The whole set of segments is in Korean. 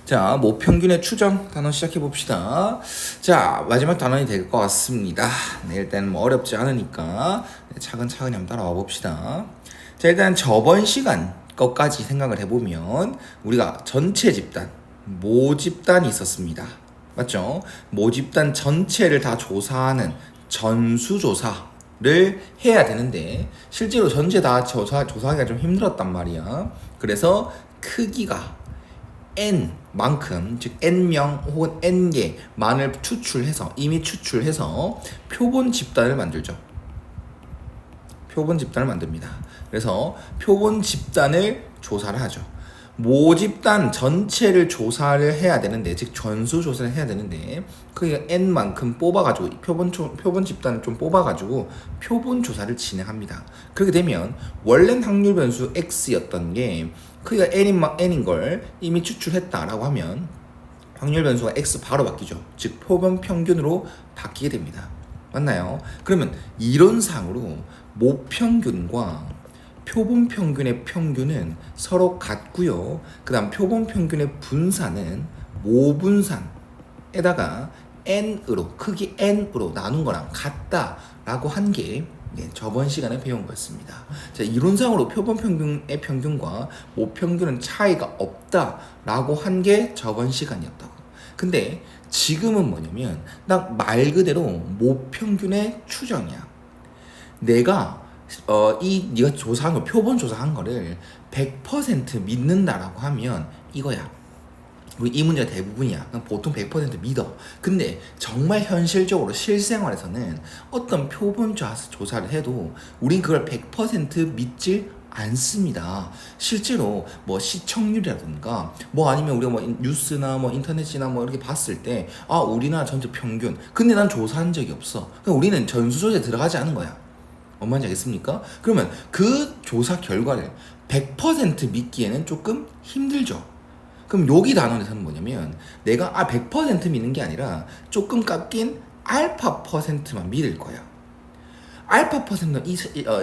자, 모평균의 추정 단원 시작해 봅시다. 자, 마지막 단원이 될 것 같습니다. 네, 일단 뭐 어렵지 않으니까 차근차근히 한번 따라와 봅시다. 자, 일단 저번 시간 것까지 생각을 해보면 우리가 전체 집단, 모집단이 있었습니다. 맞죠? 모집단 전체를 다 조사하는 전수조사를 해야 되는데 실제로 전체 다 조사하기가 좀 힘들었단 말이야. 그래서 크기가 n만큼, 즉 n명 혹은 n개만을 이미 추출해서 표본 집단을 만들죠. 표본 집단을 만듭니다. 그래서 표본 집단을 조사를 하죠. 모집단 전체를 조사를 해야 되는데, 즉 전수 조사를 해야 되는데, 그 n만큼 뽑아가지고 표본 집단을 좀 뽑아가지고 표본 조사를 진행합니다. 그렇게 되면 원래는 확률 변수 x였던 게 크기가 n인 걸 이미 추출했다라고 하면 확률 변수가 x 바로 바뀌죠. 즉 표본 평균으로 바뀌게 됩니다. 맞나요? 그러면 이론상으로 모평균과 표본 평균의 평균은 서로 같고요. 그 다음 표본 평균의 분산은 모분산에다가 n으로, 크기 n으로 나눈 거랑 같다라고 한 게 저번 시간에 배운 거였습니다. 자, 이론상으로 표본 평균의 평균과 모평균은 차이가 없다라고 한 게 저번 시간이었다고. 근데 지금은 뭐냐면 딱 말 그대로 모평균의 추정이야. 내가 네가 조사한 거, 표본 조사한 거를 100% 믿는다라고 하면 이거야. 우리 이 문제가 대부분이야. 보통 100% 믿어. 근데 정말 현실적으로 실생활에서는 어떤 표본 조사를 해도 우린 그걸 100% 믿질 않습니다. 실제로 뭐 시청률이라든가 뭐 아니면 우리가 뭐 뉴스나 뭐 인터넷이나 뭐 이렇게 봤을 때 우리나라 전체 평균. 근데 난 조사한 적이 없어. 그럼 우리는 전수조사에 들어가지 않은 거야. 뭔 말인지 알겠습니까? 그러면 그 조사 결과를 100% 믿기에는 조금 힘들죠. 그럼 여기 단원에서는 뭐냐면 내가 100% 믿는 게 아니라 조금 깎인 알파 퍼센트만 믿을 거야. 알파 퍼센트는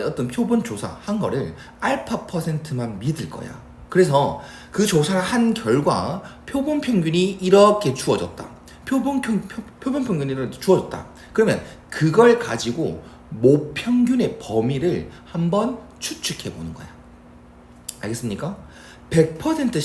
어떤 표본 조사 한 거를 알파 퍼센트만 믿을 거야. 그래서 그 조사를 한 결과 표본 평균이 이렇게 주어졌다. 표본 평균이 이렇게 주어졌다. 그러면 그걸 가지고 모평균의 범위를 한번 추측해 보는 거야. 알겠습니까? 100%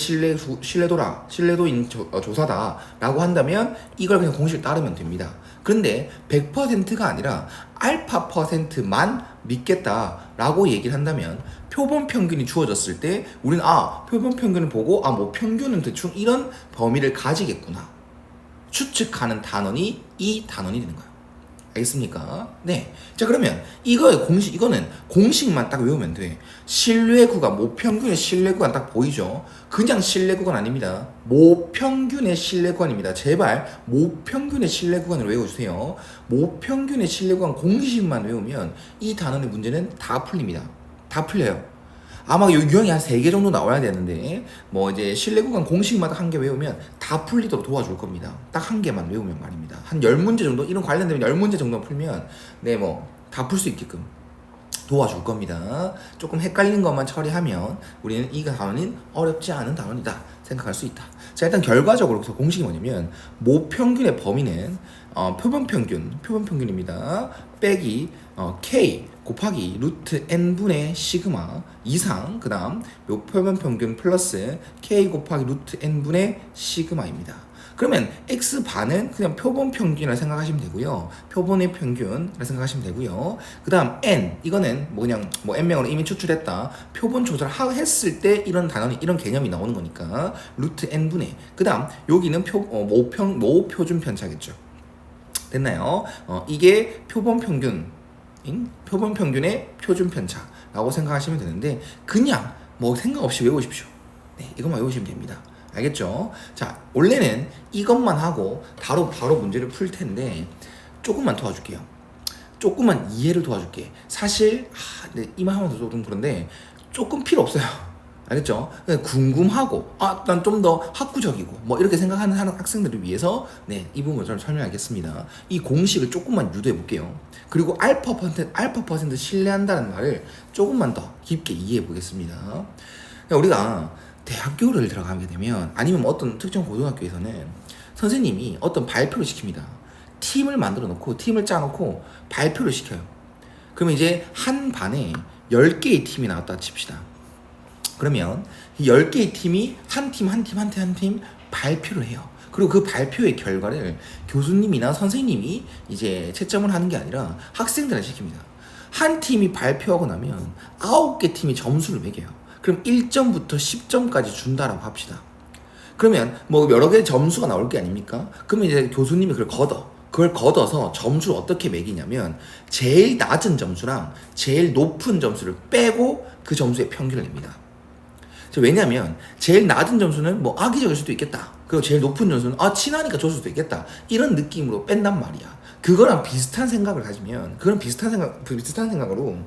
신뢰도인 조사다라고 한다면 이걸 그냥 공식을 따르면 됩니다. 그런데 100%가 아니라 알파 퍼센트만 믿겠다라고 얘기를 한다면 표본 평균이 주어졌을 때 우리는 표본 평균을 보고 모평균은 대충 이런 범위를 가지겠구나 추측하는 단원이 이 단원이 되는 거예요. 알겠습니까? 네. 자, 그러면 이거는 공식만 딱 외우면 돼. 신뢰 구간, 모평균의 신뢰 구간 딱 보이죠? 그냥 신뢰 구간 아닙니다. 모평균의 신뢰 구간입니다. 제발 모평균의 신뢰 구간을 외워주세요. 모평균의 신뢰 구간 공식만 외우면 이 단원의 문제는 다 풀립니다. 다 풀려요. 아마 유형이 한 3개 정도 나와야 되는데 뭐 이제 신뢰 구간 공식마다 한 개 외우면 다 풀리도록 도와줄 겁니다. 딱 한 개만 외우면 말입니다. 한 10문제 정도 이런 관련되면 10문제 정도 풀면 뭐 다 풀 수 있게끔 도와줄 겁니다. 조금 헷갈리는 것만 처리하면 우리는 이 단원은 어렵지 않은 단원이다 생각할 수 있다. 자, 일단 결과적으로 그래서 공식이 뭐냐면 모평균의 범위는 표본 평균입니다. 빼기 k 곱하기 루트 n분의 시그마 이상, 그 다음 표본 평균 플러스 k 곱하기 루트 n분의 시그마입니다. 그러면 x반은 그냥 표본 평균이라 생각하시면 되고요. 표본의 평균이라 생각하시면 되고요. 그 다음 n, 이거는 그냥 n명으로 이미 추출했다. 표본 조사를 했을 때 이런 단원이, 이런 개념이 나오는 거니까 루트 n분의, 그 다음 여기는 모표준 편차겠죠. 됐나요? 이게 표본 평균의 표준 편차라고 생각하시면 되는데 그냥 생각 없이 외우십시오. 네, 이것만 외우시면 됩니다. 알겠죠? 자, 원래는 이것만 하고 바로 문제를 풀 텐데 조금만 도와줄게요. 조금만 이해를 도와줄게. 사실 이만 하면 좀 그런데 조금 필요 없어요. 알겠죠? 궁금하고 난 좀 더 학구적이고 이렇게 생각하는 학생들을 위해서 이 부분을 좀 설명하겠습니다. 이 공식을 조금만 유도해 볼게요. 그리고 알파 퍼센트 신뢰한다는 말을 조금만 더 깊게 이해해 보겠습니다. 우리가 대학교를 들어가게 되면 아니면 어떤 특정 고등학교에서는 선생님이 어떤 발표를 시킵니다. 팀을 만들어 놓고 팀을 짜 놓고 발표를 시켜요. 그러면 이제 한 반에 10개의 팀이 나왔다 칩시다. 그러면 이 10개의 팀이 한 팀 발표를 해요. 그리고 그 발표의 결과를 교수님이나 선생님이 이제 채점을 하는 게 아니라 학생들한테 시킵니다. 한 팀이 발표하고 나면 9개 팀이 점수를 매겨요. 그럼 1점부터 10점까지 준다라고 합시다. 그러면 뭐 여러 개의 점수가 나올 게 아닙니까? 그러면 이제 교수님이 그걸 걷어서 점수를 어떻게 매기냐면 제일 낮은 점수랑 제일 높은 점수를 빼고 그 점수의 평균을 냅니다. 왜냐하면 제일 낮은 점수는 뭐 악의적일 수도 있겠다. 그리고 제일 높은 점수는 친하니까 줄 수도 있겠다. 이런 느낌으로 뺀단 말이야. 그거랑 비슷한 생각을 가지면 비슷한 생각으로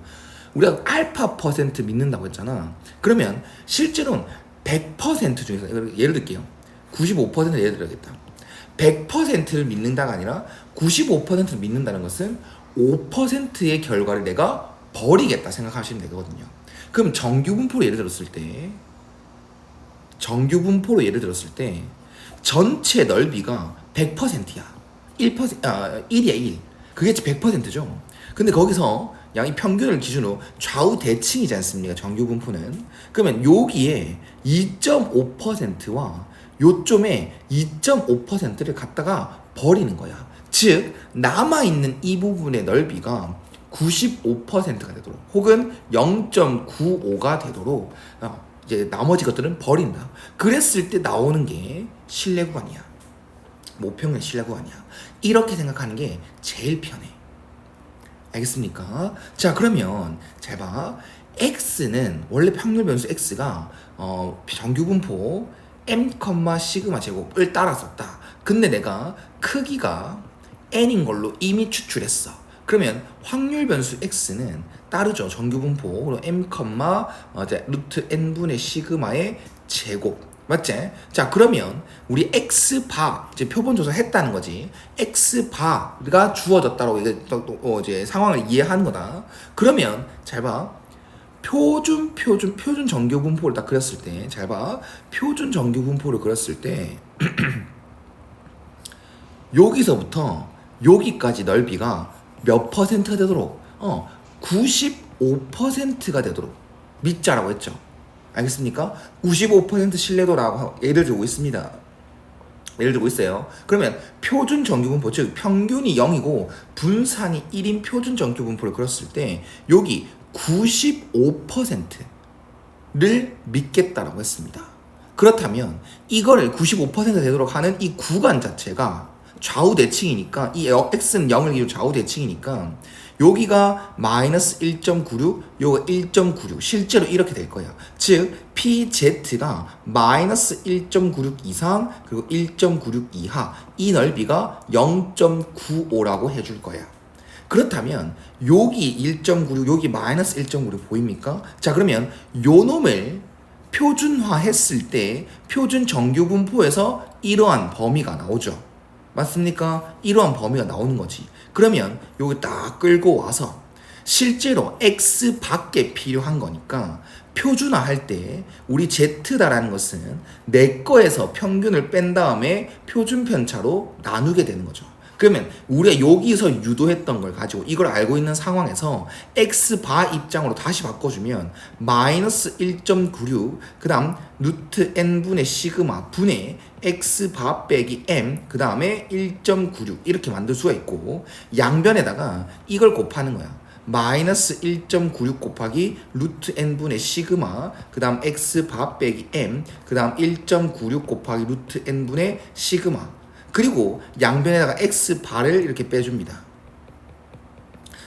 우리가 알파 퍼센트 믿는다고 했잖아. 그러면 실제로는 100% 중에서 예를 들게요. 95% 예를 들어야겠다. 100%를 믿는다가 아니라 95%를 믿는다는 것은 5%의 결과를 내가 버리겠다 생각하시면 되거든요. 그럼 정규분포로 예를 들었을 때 전체 넓이가 100%야. 1이야 1. 그게 100%죠. 근데 거기서 양이 평균을 기준으로 좌우 대칭이지 않습니까? 정규분포는. 그러면 여기에 2.5%와 요점에 2.5%를 갖다가 버리는 거야. 즉 남아있는 이 부분의 넓이가 95%가 되도록 혹은 0.95가 되도록 이제 나머지 것들은 버린다. 그랬을 때 나오는 게 신뢰구간이야. 모평의 신뢰구간이야. 이렇게 생각하는 게 제일 편해. 알겠습니까? 자, 그러면 잘 봐. x는 원래 평균 변수 x가 정규분포 m, 시그마 제곱을 따랐었다. 근데 내가 크기가 n인 걸로 이미 추출했어. 그러면 확률 변수 x는 따르죠. 정규분포 m, 루트 n분의 시그마의 제곱. 맞지? 자, 그러면 우리 x바 이제 표본 조사했다는 거지. x바가 주어졌다고 이제 상황을 이해하는 거다. 그러면 잘 봐. 표준 정규분포를 딱 그렸을 때, 잘 봐. 표준 정규분포를 그렸을 때 여기서부터 여기까지 넓이가 몇 퍼센트가 되도록 95%가 되도록 믿자라고 했죠. 알겠습니까? 95% 신뢰도라고 예를 들고 있습니다. 예를 들고 있어요. 그러면 표준 정규분포, 즉 평균이 0이고 분산이 1인 표준 정규분포를 그렸을 때 여기 95%를 믿겠다라고 했습니다. 그렇다면 이거를 95% 되도록 하는 이 구간 자체가 좌우 대칭이니까 이 x는 0을 기준 좌우 대칭이니까 여기가 마이너스 1.96, 요거 1.96 실제로 이렇게 될 거야. 즉 PZ가 마이너스 1.96 이상 그리고 1.96 이하 이 넓이가 0.95라고 해줄 거야. 그렇다면 여기 1.96 여기 마이너스 1.96 보입니까? 자, 그러면 요 놈을 표준화 했을 때 표준 정규분포에서 이러한 범위가 나오죠. 맞습니까? 이러한 범위가 나오는 거지. 그러면 여기 딱 끌고 와서 실제로 x 밖에 필요한 거니까 표준화 할 때 우리 z다라는 것은 내 거에서 평균을 뺀 다음에 표준 편차로 나누게 되는 거죠. 그러면 우리가 여기서 유도했던 걸 가지고 이걸 알고 있는 상황에서 x바 입장으로 다시 바꿔주면 마이너스 1.96 그 다음 루트 n분의 시그마 분의 x바 빼기 m 그 다음에 1.96 이렇게 만들 수가 있고 양변에다가 이걸 곱하는 거야. 마이너스 1.96 곱하기 루트 n분의 시그마 그 다음 x바 빼기 m 그 다음 1.96 곱하기 루트 n분의 시그마 그리고 양변에다가 x바를 이렇게 빼줍니다.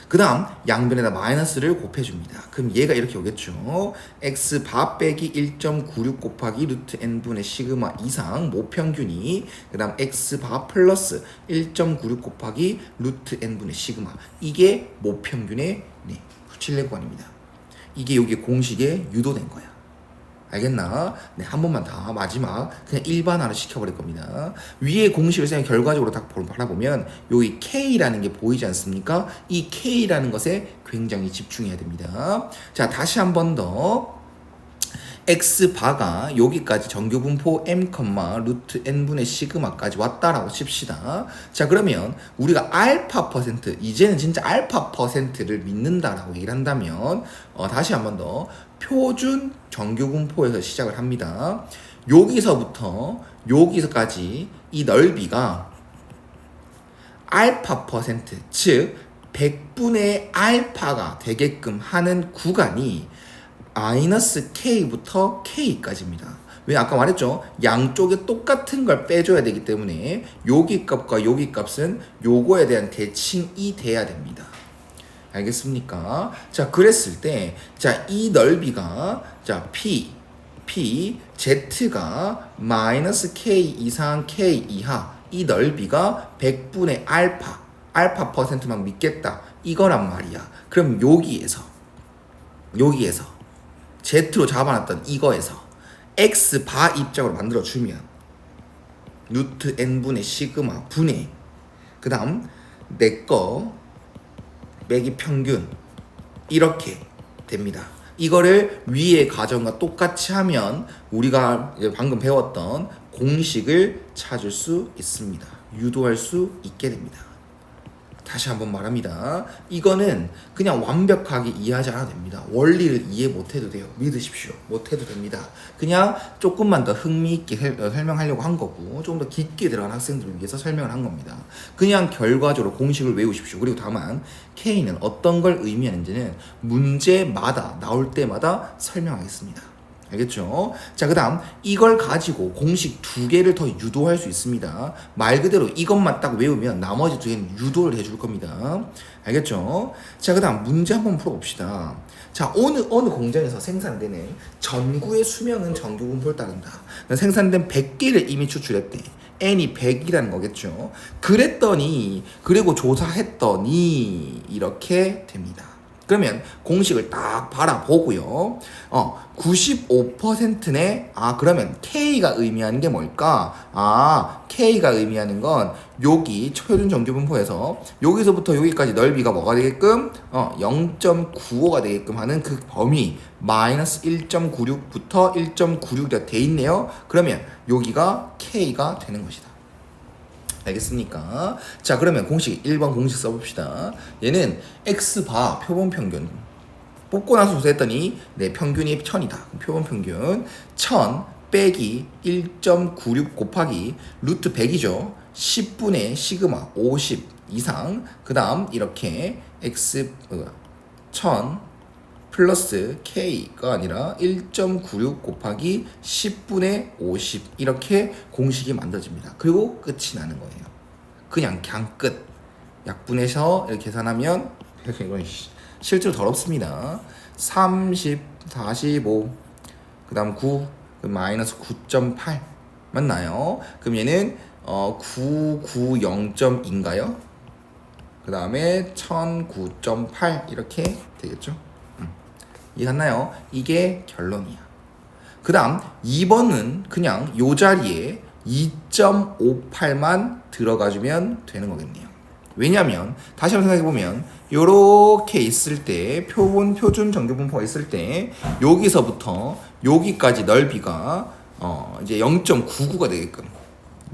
그 다음 양변에다 마이너스를 곱해줍니다. 그럼 얘가 이렇게 오겠죠. x바 빼기 1.96 곱하기 루트 n분의 시그마 이상 모평균이 그 다음 x바 플러스 1.96 곱하기 루트 n분의 시그마 이게 모평균의 신뢰구간입니다. 이게 여기 공식에 유도된 거야. 알겠나? 네, 한 번만 더 마지막 그냥 일반화를 시켜버릴 겁니다. 위에 공식을 그냥 결과적으로 딱 바라보면 여기 K라는 게 보이지 않습니까? 이 K라는 것에 굉장히 집중해야 됩니다. 자, 다시 한 번 더 x 바가 여기까지 정규분포 m, 루트 n분의 시그마까지 왔다라고 칩시다. 자, 그러면 우리가 알파 퍼센트, 이제는 진짜 알파 퍼센트를 믿는다라고 얘기를 한다면 다시 한 번 더 표준 정규분포에서 시작을 합니다. 여기서부터 여기서까지 이 넓이가 알파 퍼센트, 즉 100분의 알파가 되게끔 하는 구간이 마이너스 K부터 K까지입니다. 왜 아까 말했죠? 양쪽에 똑같은 걸 빼줘야 되기 때문에 여기 값과 여기 값은 요거에 대한 대칭이 돼야 됩니다. 알겠습니까? 자, 그랬을 때, 자, 이 넓이가, 자, Z가 마이너스 K 이상 K 이하, 이 넓이가 100분의 알파 퍼센트만 믿겠다. 이거란 말이야. 그럼 여기에서, Z로 잡아놨던 이거에서 X 바 입장으로 만들어주면 루트 n분의 시그마 분의 그 다음 내거 빼기 평균 이렇게 됩니다. 이거를 위의 가정과 똑같이 하면 우리가 방금 배웠던 공식을 찾을 수 있습니다. 유도할 수 있게 됩니다. 다시 한번 말합니다. 이거는 그냥 완벽하게 이해하지 않아도 됩니다. 원리를 이해 못해도 돼요. 믿으십시오. 못해도 됩니다. 그냥 조금만 더 흥미있게 설명하려고 한 거고 조금 더 깊게 들어간 학생들을 위해서 설명을 한 겁니다. 그냥 결과적으로 공식을 외우십시오. 그리고 다만 K는 어떤 걸 의미하는지는 문제마다 나올 때마다 설명하겠습니다. 알겠죠? 자, 그 다음 이걸 가지고 공식 2개를 더 유도할 수 있습니다. 말 그대로 이것만 딱 외우면 나머지 2개는 유도를 해줄 겁니다. 알겠죠? 자, 그 다음 문제 한번 풀어봅시다. 자, 어느 공장에서 생산되는 전구의 수명은 정규분포를 따른다. 생산된 100개를 이미 추출했대. n이 100이라는 거겠죠. 그리고 조사했더니 이렇게 됩니다. 그러면 공식을 딱 바라보고요. 95%네. 그러면 K가 의미하는 게 뭘까? K가 의미하는 건 여기 표준 정규분포에서 여기서부터 여기까지 넓이가 뭐가 되게끔 0.95가 되게끔 하는 그 범위 마이너스 1.96부터 1.96이 돼 있네요. 그러면 여기가 K가 되는 것이다. 알겠습니까? 자, 그러면 공식 1번 공식 써봅시다. 얘는 X바 표본 평균 뽑고 나서 조사했더니 내 평균이 1000이다. 표본 평균 1000 빼기 1.96 곱하기 루트 100이죠. 10분의 시그마 50 이상 그 다음 이렇게 X 1000 플러스 K가 아니라 1.96 곱하기 10분의 50 이렇게 공식이 만들어집니다. 그리고 끝이 나는 거예요. 그냥 끝. 약분해서 이렇게 계산하면 이건 실제로 더럽습니다. 30, 45, 그 다음 9, 마이너스 9.8 맞나요? 그럼 얘는 990.2인가요? 그 다음에 1009.8 이렇게 되겠죠? 이해갔나요? 이게 결론이야. 그 다음 2번은 그냥 요 자리에 2.58만 들어가주면 되는 거겠네요. 왜냐면 다시 한번 생각해보면 요렇게 있을 때 표준 정규분포가 있을 때 여기서부터 여기까지 넓이가 이제 0.99가 되게끔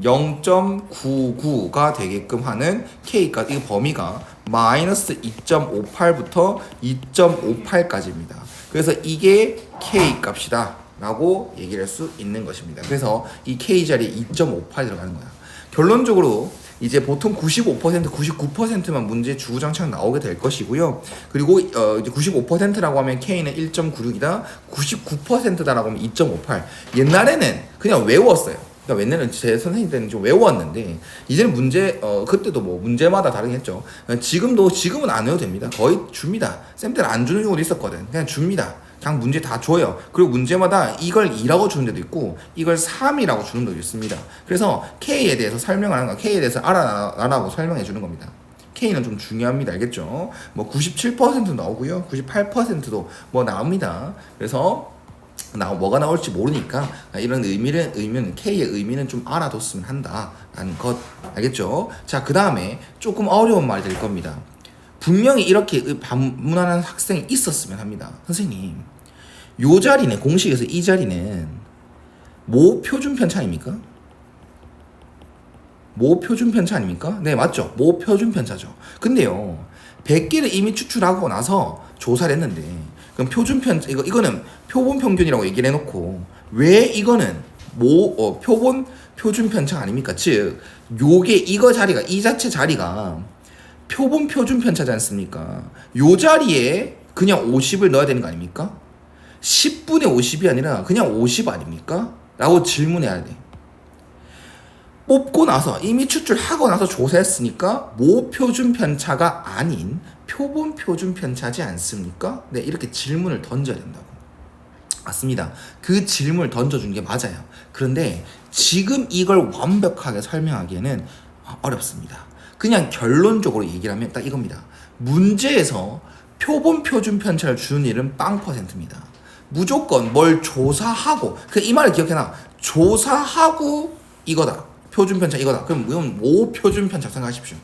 0.99가 되게끔 하는 K까지 이 범위가 마이너스 2.58부터 2.58까지입니다. 그래서 이게 K 값이다 라고 얘기를 할 수 있는 것입니다. 그래서 이 K 자리에 2.58 들어가는 거야. 결론적으로 이제 보통 95%, 99%만 문제 주구장창 나오게 될 것이고요. 그리고 이제 95%라고 하면 K는 1.96이다. 99%다라고 하면 2.58. 옛날에는 그냥 외웠어요. 그러니까 옛날에는 제 선생님 때는 좀 외웠는데 이제는 문제 그때도 뭐 문제마다 다르겠죠. 지금은 안 외워도 됩니다. 거의 줍니다. 쌤 때는 안 주는 경우도 있었거든. 그냥 줍니다. 그냥 문제 다 줘요. 그리고 문제마다 이걸 2라고 주는 데도 있고 이걸 3이라고 주는 데도 있습니다. 그래서 K에 대해서 설명을 하는 거, K에 대해서 알아라고 설명해 주는 겁니다. K는 좀 중요합니다. 알겠죠? 뭐 97% 나오고요. 98%도 뭐 나옵니다. 그래서 뭐가 나올지 모르니까 이런 의미는 K의 의미는 좀 알아뒀으면 한다라는 것. 알겠죠? 자, 그 다음에 조금 어려운 말 될 겁니다. 분명히 이렇게 반문하는 학생이 있었으면 합니다. 선생님, 요 자리는 공식에서 이 자리는 모 표준 편차 아닙니까? 모 표준 편차 아닙니까? 네, 맞죠. 모 표준 편차죠. 근데요, 100개를 이미 추출하고 나서 조사를 했는데, 그럼 표준 편차, 이거는 표본 평균이라고 얘기를 해놓고, 왜 이거는 표본 표준 편차 아닙니까? 즉, 요게 이거 자리가, 이 자체 자리가 표본 표준 편차지 않습니까? 요 자리에 그냥 50을 넣어야 되는 거 아닙니까? 10분의 50이 아니라 그냥 50 아닙니까? 라고 질문해야 돼. 뽑고 나서 이미 추출하고 나서 조사했으니까 모표준 편차가 아닌 표본 표준 편차지 않습니까? 네, 이렇게 질문을 던져야 된다고. 맞습니다. 그 질문을 던져준 게 맞아요. 그런데 지금 이걸 완벽하게 설명하기에는 어렵습니다. 그냥 결론적으로 얘기를 하면 딱 이겁니다. 문제에서 표본 표준 편차를 주는 일은 0%입니다. 무조건 뭘 조사하고, 이 말을 기억해놔. 조사하고 이거다. 표준 편차 이거다. 그럼 이건 모 표준 편차 생각하십시오.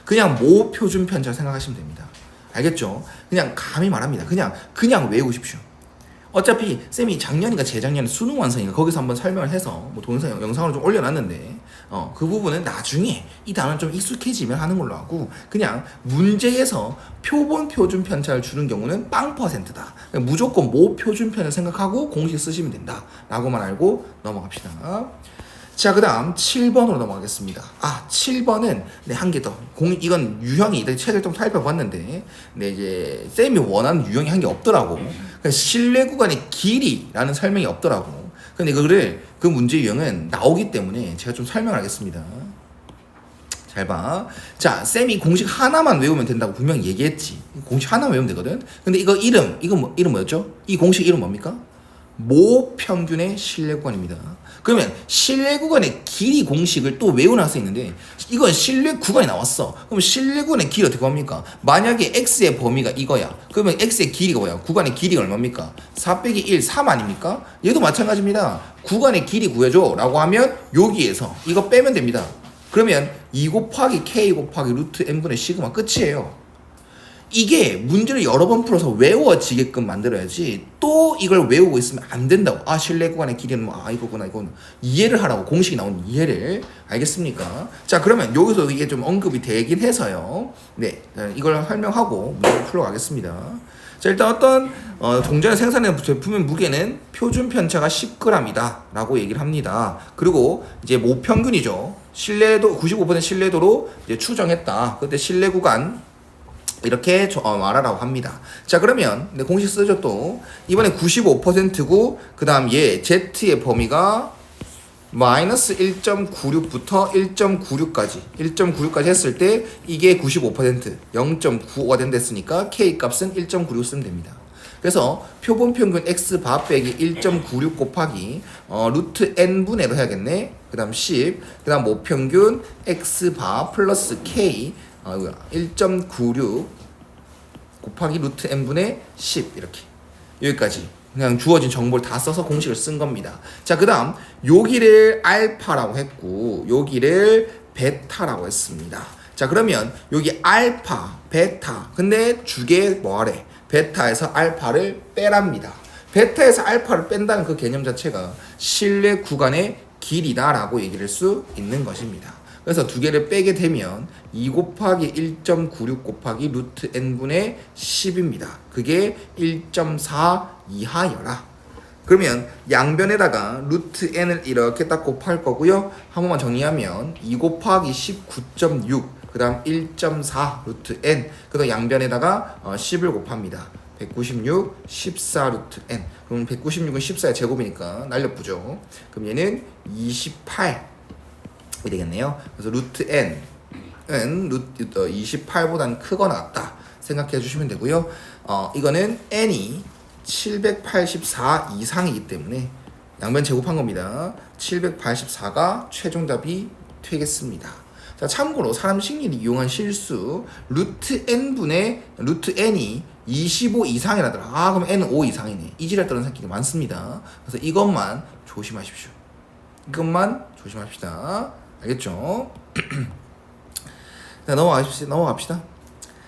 그냥 모 표준 편차 생각하시면 됩니다. 알겠죠? 그냥 감히 말합니다. 그냥 외우십시오. 어차피 쌤이 작년인가 재작년에 수능 완성인가 거기서 한번 설명을 해서 뭐 동영상 영상으로 좀 올려놨는데 그 부분은 나중에 이 단어는 좀 익숙해지면 하는 걸로 하고 그냥 문제에서 표본 표준 편차를 주는 경우는 0%다. 무조건 모 표준 편을 생각하고 공식 쓰시면 된다. 라고만 알고 넘어갑시다. 자, 그 다음 7번으로 넘어가겠습니다. 7번은 네, 한 개 더. 이건 유형이 책을 좀 살펴봤는데, 네, 이제 쌤이 원하는 유형이 한 게 없더라고. 그러니까 실내 구간의 길이라는 설명이 없더라고. 근데 그 문제 유형은 나오기 때문에 제가 좀 설명을 하겠습니다. 잘 봐. 자, 쌤이 공식 하나만 외우면 된다고 분명히 얘기했지. 공식 하나만 외우면 되거든. 근데 이름 뭐였죠? 이 공식 이름 뭡니까? 모평균의 실내 구간입니다. 그러면 실내 구간의 길이 공식을 또 외우는 학생이 있는데 이건 실내 구간이 나왔어. 그럼 실내 구간의 길이 어떻게 합니까? 만약에 x의 범위가 이거야. 그러면 x의 길이가 뭐야? 구간의 길이가 얼마입니까? 4 빼기 1, 3 아닙니까? 얘도 마찬가지입니다. 구간의 길이 구해줘 라고 하면 여기에서 이거 빼면 됩니다. 그러면 2 곱하기 k 곱하기 루트 n분의 시그마 끝이에요. 이게 문제를 여러 번 풀어서 외워지게끔 만들어야지 또 이걸 외우고 있으면 안 된다고. 실내 구간의 길이는 이거구나 이거는 이해를 하라고. 공식이 나오는 이해를. 알겠습니까? 자, 그러면 여기서 이게 좀 언급이 되긴 해서요. 네, 이걸 설명하고 문제를 풀어가겠습니다. 자, 일단 어떤 동전을 생산한 제품의 무게는 표준 편차가 10g이다 라고 얘기를 합니다. 그리고 이제 모평균이죠. 신뢰도 95% 신뢰도로 이제 추정했다. 그때 신뢰 구간 이렇게 말하라고 합니다. 자, 그러면 공식 쓰죠. 또 이번에 95%고 그 다음 Z의 범위가 마이너스 1.96부터 1.96까지 했을 때 이게 95% 0.95가 된댔으니까 K 값은 1.96 쓰면 됩니다. 그래서 표본 평균 x 바 빼기 1.96 곱하기 루트 n분의로 해야겠네. 그 다음 10, 그 다음 모평균 x 바 플러스 k 1.96 곱하기 루트 n분의 10 이렇게 여기까지 그냥 주어진 정보를 다 써서 공식을 쓴 겁니다. 자, 그 다음 여기를 알파라고 했고 여기를 베타라고 했습니다. 자, 그러면 여기 알파, 베타 근데 주게 뭐하래? 베타에서 알파를 빼랍니다. 베타에서 알파를 뺀다는 그 개념 자체가 실내 구간의 길이다 라고 얘기를 할 수 있는 것입니다. 그래서 두 개를 빼게 되면 2 곱하기 1.96 곱하기 루트 n분의 10입니다. 그게 1.4 이하여라. 그러면 양변에다가 루트 n을 이렇게 딱 곱할 거고요. 한 번만 정리하면 2 곱하기 19.6 그 다음 1.4 루트 n 그 다음 양변에다가 10을 곱합니다. 196 14 루트 n. 그럼 196은 14의 제곱이니까 날려보죠. 그럼 얘는 28 되겠네요. 그래서 루트 n은 28보다는 크거나 같다 생각해 주시면 되고요. 이거는 n이 784 이상이기 때문에 양변 제곱한 겁니다. 784가 최종답이 되겠습니다. 자, 참고로 사람 심리를 이용한 실수 루트 n이 25 이상이라더라. 그럼 n은 5 이상이네. 이지랄 떠는 새끼가 많습니다. 그래서 이것만 조심하십시오. 이것만 조심합시다. 알겠죠? 자, 넘어갑시다.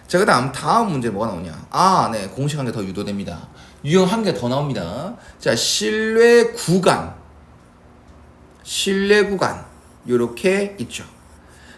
자, 그 다음 문제 뭐가 나오냐. 아, 네. 공식 한 개 더 유도됩니다. 유형 한 개 더 나옵니다. 자, 실내 구간. 요렇게 있죠.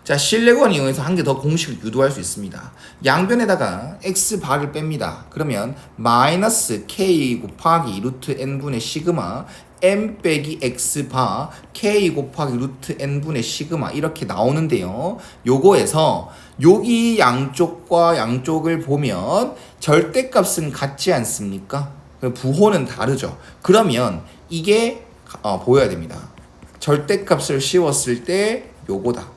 자, 실내 구간 이용해서 한 개 더 공식을 유도할 수 있습니다. 양변에다가 x바를 뺍니다. 그러면 마이너스 k 곱하기 루트 n분의 시그마 m 빼기 x바 k 곱하기 루트 n분의 시그마 이렇게 나오는데요. 요거에서 여기 양쪽과 양쪽을 보면 절대값은 같지 않습니까? 부호는 다르죠. 그러면 이게 보여야 됩니다. 절대값을 씌웠을 때 요거다.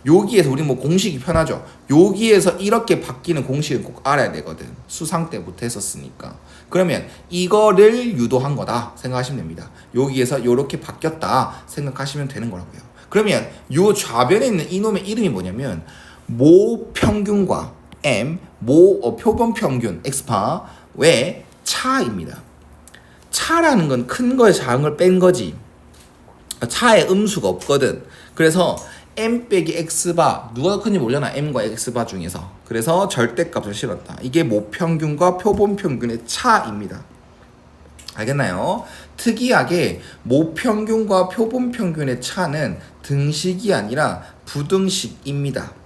여기에서 우리 뭐 공식이 편하죠. 여기에서 이렇게 바뀌는 공식은 꼭 알아야 되거든. 수상 때부터 했었으니까. 그러면 이거를 유도한 거다 생각하시면 됩니다. 여기에서 이렇게 바뀌었다 생각하시면 되는 거라고요. 그러면 요 좌변에 있는 이놈의 이름이 뭐냐면 모 평균과 m, 표본 평균 x파의 차입니다. 차라는 건 큰 거에 작은 걸 뺀 거지. 차에 음수가 없거든. 그래서 m 빼기 x바 누가 더 큰지 모르잖아. m과 x바 중에서. 그래서 절대값을 실었다. 이게 모평균과 표본평균의 차입니다. 알겠나요? 특이하게 모평균과 표본평균의 차는 등식이 아니라 부등식입니다.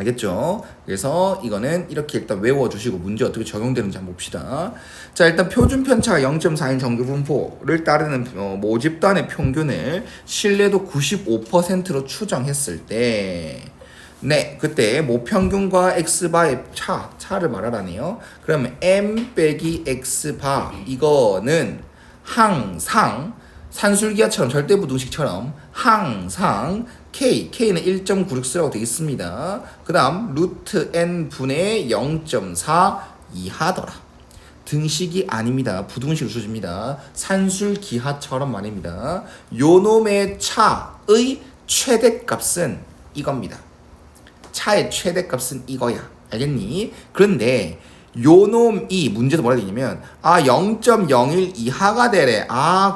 알겠죠? 그래서 이거는 이렇게 일단 외워주시고 문제 어떻게 적용되는지 한번 봅시다. 자, 일단 표준 편차가 0.4인 정규 분포를 따르는 모집단의 평균을 신뢰도 95%로 추정했을 때, 네, 그때 모평균과 x바의 차를 말하라네요. 그러면 m 빼기 x바 이거는 항상 산술기하처럼 절대부등식처럼 항상 K는 1.96라고 되어 있습니다. 그 다음 루트 N분의 0.4 이하더라. 등식이 아닙니다. 부등식을 써줍니다. 산술기하처럼 말입니다. 요놈의 차의 최대값은 이겁니다. 차의 최대값은 이거야. 알겠니? 그런데 요놈이 문제도 뭐라 되냐면 0.01 이하가 되래.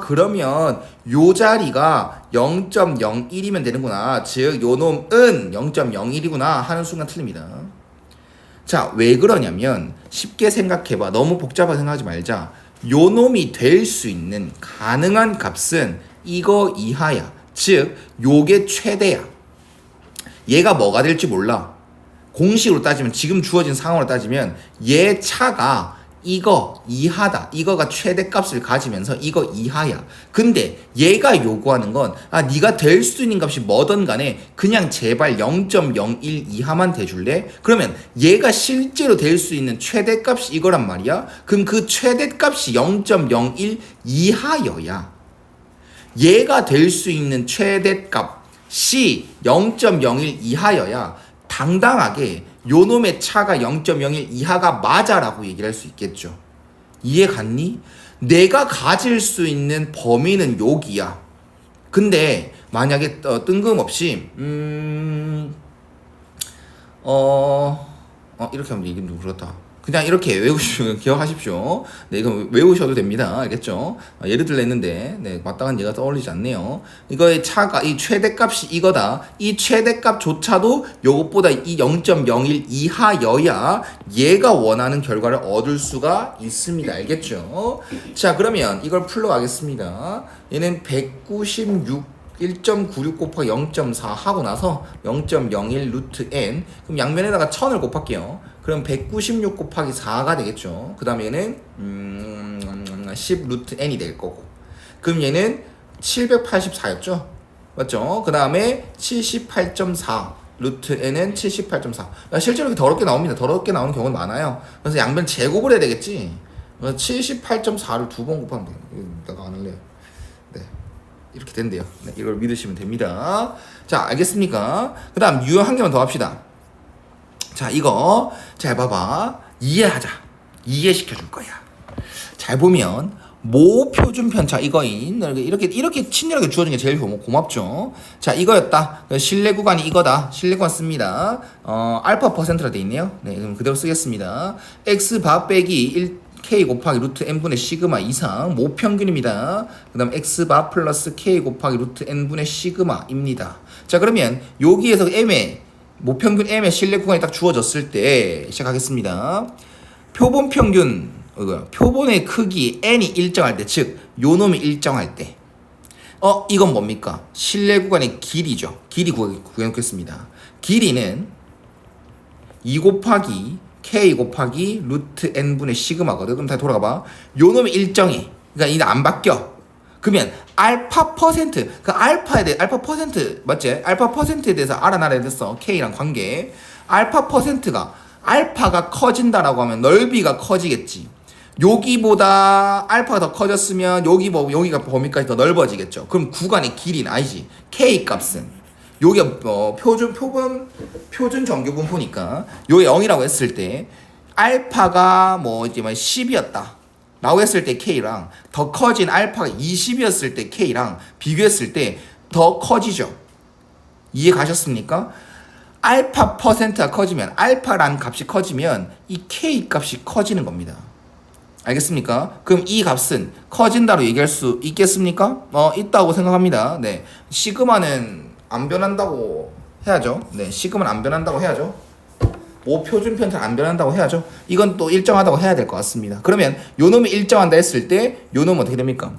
그러면 요 자리가 0.01이면 되는구나. 즉 요놈은 0.01이구나 하는 순간 틀립니다. 자, 왜 그러냐면 쉽게 생각해봐. 너무 복잡하게 생각하지 말자. 요놈이 될 수 있는 가능한 값은 이거 이하야. 즉 요게 최대야. 얘가 뭐가 될지 몰라. 공식으로 따지면 지금 주어진 상황으로 따지면 얘 차가 이거 이하다. 이거가 최대값을 가지면서 이거 이하야. 근데 얘가 요구하는 건 네가 될 수 있는 값이 뭐든 간에 그냥 제발 0.01 이하만 대줄래? 그러면 얘가 실제로 될 수 있는 최대값이 이거란 말이야. 그럼 그 최대값이 0.01 이하여야 얘가 될 수 있는 최대값이 0.01 이하여야 당당하게 요놈의 차가 0.01 이하가 맞아라고 얘기를 할 수 있겠죠. 이해 갔니? 내가 가질 수 있는 범위는 여기야. 근데 만약에 뜬금없이 이렇게 하면 이게 좀 그렇다. 그냥 이렇게 외우시면 기억하십시오. 네, 이거 외우셔도 됩니다. 알겠죠? 예를 들어 했는데, 네, 마땅한 예가 떠올리지 않네요. 이거의 차가, 이 최대값이 이거다. 이 최대값조차도 요것보다 이 0.01 이하여야 얘가 원하는 결과를 얻을 수가 있습니다. 알겠죠? 자, 그러면 이걸 풀러가겠습니다. 얘는 196 곱하기 0.4 하고 나서 0.01 루트 n. 그럼 양면에다가 1000을 곱할게요. 그럼 196 곱하기 4가 되겠죠. 그 다음에 얘는 10 루트 n이 될 거고. 그럼 얘는 784였죠. 맞죠? 그 다음에 78.4 루트 n은 78.4. 실제로 이렇게 더럽게 나옵니다. 더럽게 나오는 경우는 많아요. 그래서 양변 제곱을 해야 되겠지. 78.4를 두 번 곱하면 돼요. 내가 안 할래요. 네, 이렇게 된대요. 네, 이걸 믿으시면 됩니다. 자, 알겠습니까? 그 다음 유형 한 개만 더 합시다. 자, 이거 잘 봐봐. 이해하자. 이해시켜 줄 거야. 잘 보면 모 표준 편차 이거인 이렇게 친절하게 주어진 게 제일 고맙죠. 자, 이거였다. 신뢰 구간이 이거다. 신뢰 구간 씁니다. 알파 퍼센트라 돼 있네요. 네, 그럼 그대로 쓰겠습니다. x 바 빼기 1 k 곱하기 루트 n분의 시그마 이상 모평균입니다. 그 다음 x바 플러스 k 곱하기 루트 n분의 시그마입니다. 자, 그러면 여기에서 m의 모평균 m의 신뢰 구간이 딱 주어졌을 때 시작하겠습니다. 표본 평균, 표본의 크기 n이 일정할 때, 즉 요놈이 일정할 때, 이건 뭡니까? 신뢰 구간의 길이죠. 길이 구해놓겠습니다. 길이는 2 곱하기 k 곱하기 루트 n분의 시그마거든. 그럼 다시 돌아가봐. 요놈이 일정해. 그러니까 이게 안 바뀌어. 그러면 알파 퍼센트, 그 알파 퍼센트 맞지? 알파 퍼센트에 대해서 알아놔야 됐어. K랑 관계. 알파 퍼센트가 알파가 커진다라고 하면 넓이가 커지겠지. 여기보다 알파가 더 커졌으면 여기가 범위까지 더 넓어지겠죠. 그럼 구간의 길이는 아니지. K 값은 여기가 표준 정규 분포니까 요게 0이라고 했을 때 알파가 이제 10이었다. 라고 했을 때 K랑 더 커진 알파가 20이었을 때 K랑 비교했을 때 더 커지죠. 이해 가셨습니까? 알파 퍼센트가 커지면, 알파라는 값이 커지면 이 K 값이 커지는 겁니다. 알겠습니까? 그럼 이 값은 커진다로 얘기할 수 있겠습니까? 있다고 생각합니다. 네. 시그마는 안 변한다고 해야죠. 네. 시그마는 안 변한다고 해야죠. 표준 편차는 안 변한다고 해야죠. 이건 또 일정하다고 해야 될 것 같습니다. 그러면 요놈이 일정한다 했을 때 요놈은 어떻게 됩니까?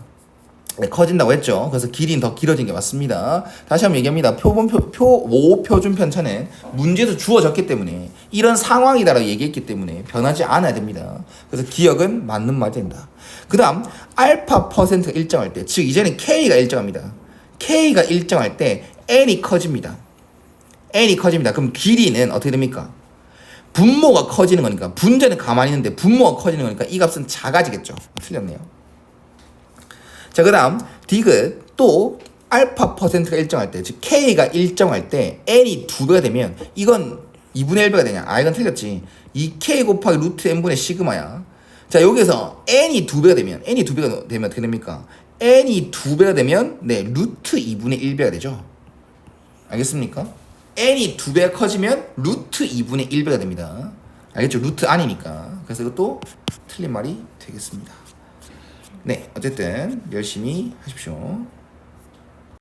네, 커진다고 했죠. 그래서 길이는 더 길어진 게 맞습니다. 다시 한번 얘기합니다. 표준 편차는 문제에서 주어졌기 때문에 이런 상황이다라고 얘기했기 때문에 변하지 않아야 됩니다. 그래서 기억은 맞는 말이 된다. 그 다음 알파 퍼센트가 일정할 때, 즉 이제는 K가 일정합니다. K가 일정할 때 N이 커집니다. N이 커집니다. 그럼 길이는 어떻게 됩니까? 분모가 커지는 거니까, 분자는 가만히 있는데 분모가 커지는 거니까 이 값은 작아지겠죠. 틀렸네요. 자, 그 다음 디귿 또 알파 퍼센트가 일정할 때, 즉 K가 일정할 때 N이 2배가 되면 이건 2분의 1배가 되냐? 이건 틀렸지. 2K 곱하기 루트 N분의 시그마야. 자, 여기서 N이 2배가 되면 어떻게 됩니까? N이 2배가 되면 루트 2분의 1배가 되죠. 알겠습니까? n이 2배가 커지면 루트 2분의 1배가 됩니다. 알겠죠? 루트 아니니까. 그래서 이것도 틀린 말이 되겠습니다. 네, 어쨌든 열심히 하십시오.